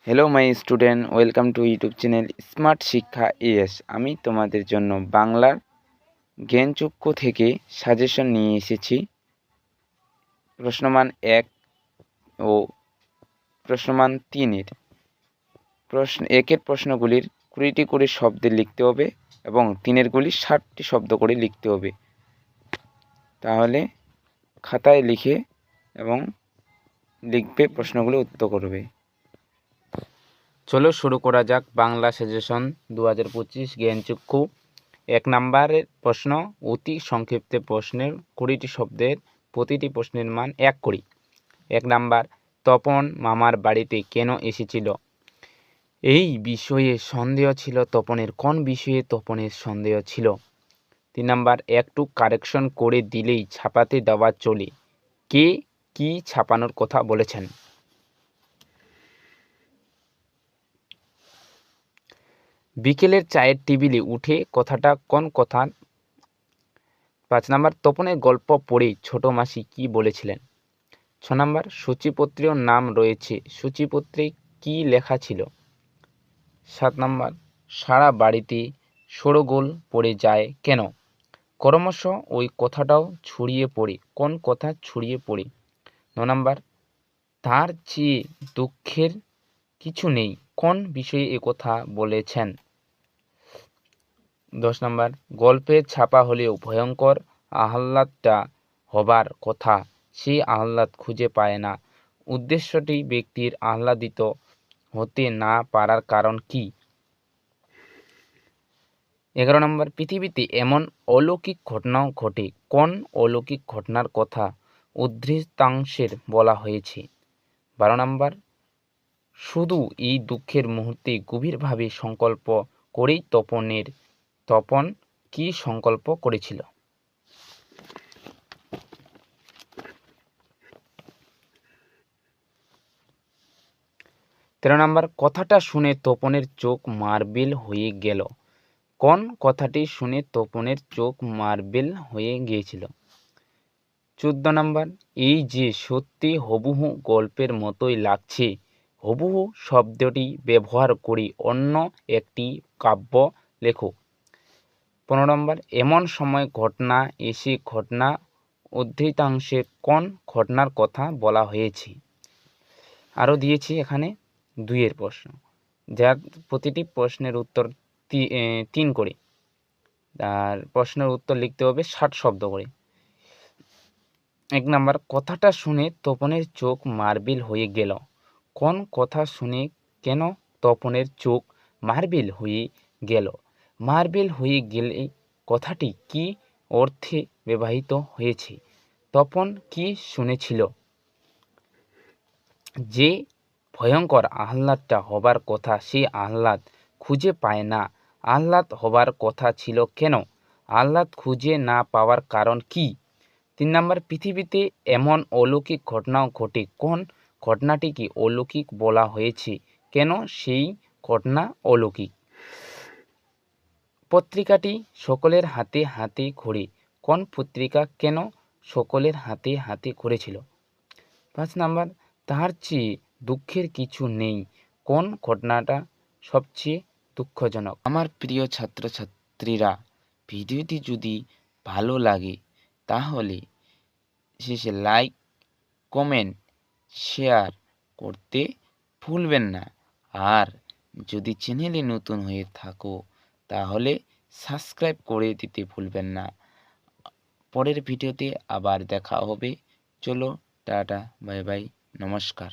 Hello my student, welcome to YouTube channel smart শিক্ষা S. আমি তোমাদের জন্য বাংলার জ্ঞানচক্ষু থেকে সাজেশন নিয়ে এসেছি। প্রশ্নমান 1 ও প্রশ্নমান 3-এর একের প্রশ্নগুলির 20টি করে শব্দে লিখতে হবে এবং 3-এরগুলি 60টি শব্দ করে লিখতে হবে। তাহলে খাতায় লিখে এবং লিখবে, প্রশ্নগুলো উত্তর করবে। চলো শুরু করা যাক বাংলা সাজেশন 2025 জ্ঞানচক্ষু। 1 নম্বরের প্রশ্ন, অতি সংক্ষিপ্ত প্রশ্নের 20টি শব্দের প্রতিটি প্রশ্নের মান 1 করি। 1 নাম্বার, তপন মামার বাড়িতে কেন এসেছিল? এই বিষয়ে সন্দেহ ছিল তপনের। কোন বিষয়ে তপনের সন্দেহ ছিল? 3 নাম্বার, একটু কারেকশন করে দিলেই ছাপাতে দেওয়া চলে। কে কি ছাপানোর কথা বলেছেন? বিকেলের চায়ের টেবিলে উঠে কথাটা কোন কথা? 5 নাম্বার, তপনের গল্প পড়ে ছোট মাসি কি বলেছিলেন? 6 নাম্বার, সূচিপত্রেও নাম রয়েছে, সূচিপত্রে কি লেখা ছিল? 7 নাম্বার, সারা বাড়িতে শোরগোল পড়ে যায় কেন? ক্রমশ ওই কথাটাও ছড়িয়ে পড়ে। কোন কথা ছড়িয়ে পড়ে? 9 নাম্বার, তার চেয়ে দুঃখের কিছু নেই, কোন বিষয়ে কথা বলেছেন? 10 নাম্বার, গল্পে ছাপা হলেও ভয়ঙ্কর আহ্লাদটা হবার কথা, সেই আহ্লাদ খুঁজে পায় না। উদ্দেশ্যটি ব্যক্তির আহ্লাদিত হতে না পারার কারণ কি? 11 নম্বর, পৃথিবীতে এমন অলৌকিক ঘটনাও ঘটে, কোন অলৌকিক ঘটনার কথা উদ্ধৃতাংশের বলা হয়েছে? 12 নম্বর, শুধু এই দুঃখের মুহূর্তে গভীরভাবে সংকল্প করেই তপন কি সংকল্প করেছিল? 13 নম্বর, কথাটা শুনে তপনের চোখ মার্বেল হয়ে গেল। কোন কথাটি শুনে তপনের চোখ মার্বেল হয়ে গিয়েছিল? 14 নম্বর, এই যে সত্যি হুবহু গল্পের মতোই লাগছে, হুবহু শব্দটি ব্যবহার করে অন্য একটি কাব্য লেখো। 15 নম্বর, এমন সময় ঘটনা এসে ঘটনা উদ্ধৃতাংশে কোন ঘটনার কথা বলা হয়েছে? আরও দিয়েছি এখানে 2-এর প্রশ্ন, যার প্রতিটি প্রশ্নের উত্তর 3 করে, আর প্রশ্নের উত্তর লিখতে হবে 60 শব্দ করে। 1 নাম্বার, কথাটা শুনে তপনের চোখ মার্বেল হয়ে গেল। কোন কথা শুনে কেন তপনের চোখ মার্বেল হয়ে গেল? মার্বেল হয়ে গেলে কথাটি কি অর্থে ব্যবহৃত হয়েছে? তপন কি শুনেছিল? যে ভয়ঙ্কর আহ্লাদটা হবার কথা, সে আহ্লাদ খুঁজে পায় না। আহ্লাদ হবার কথা ছিল কেন? আহ্লাদ খুঁজে না পাওয়ার কারণ কি? 3 নাম্বার, পৃথিবীতে এমন অলৌকিক ঘটনাও ঘটে, কোন ঘটনাটিকে অলৌকিক বলা হয়েছে? কেন সেই ঘটনা অলৌকিক? পত্রিকাটি সকলের হাতে হাতে ঘোরে, কোন পত্রিকা কেন সকলের হাতে হাতে ঘুরেছিল? 5 নাম্বার, তার চেয়ে দুঃখের কিছু নেই, কোন ঘটনাটা সবচেয়ে দুঃখজনক? আমার প্রিয় ছাত্রছাত্রীরা, ভিডিওটি যদি ভালো লাগে তাহলে শেষে লাইক, কমেন্ট, শেয়ার করতে ভুলবেন না। আর যদি চ্যানেলে নতুন হয়ে থাকো তাহলে সাবস্ক্রাইব করে দিতে ভুলবেন না। পরের ভিডিওতে আবার দেখা হবে। চলো, টাটা, বাই বাই, নমস্কার।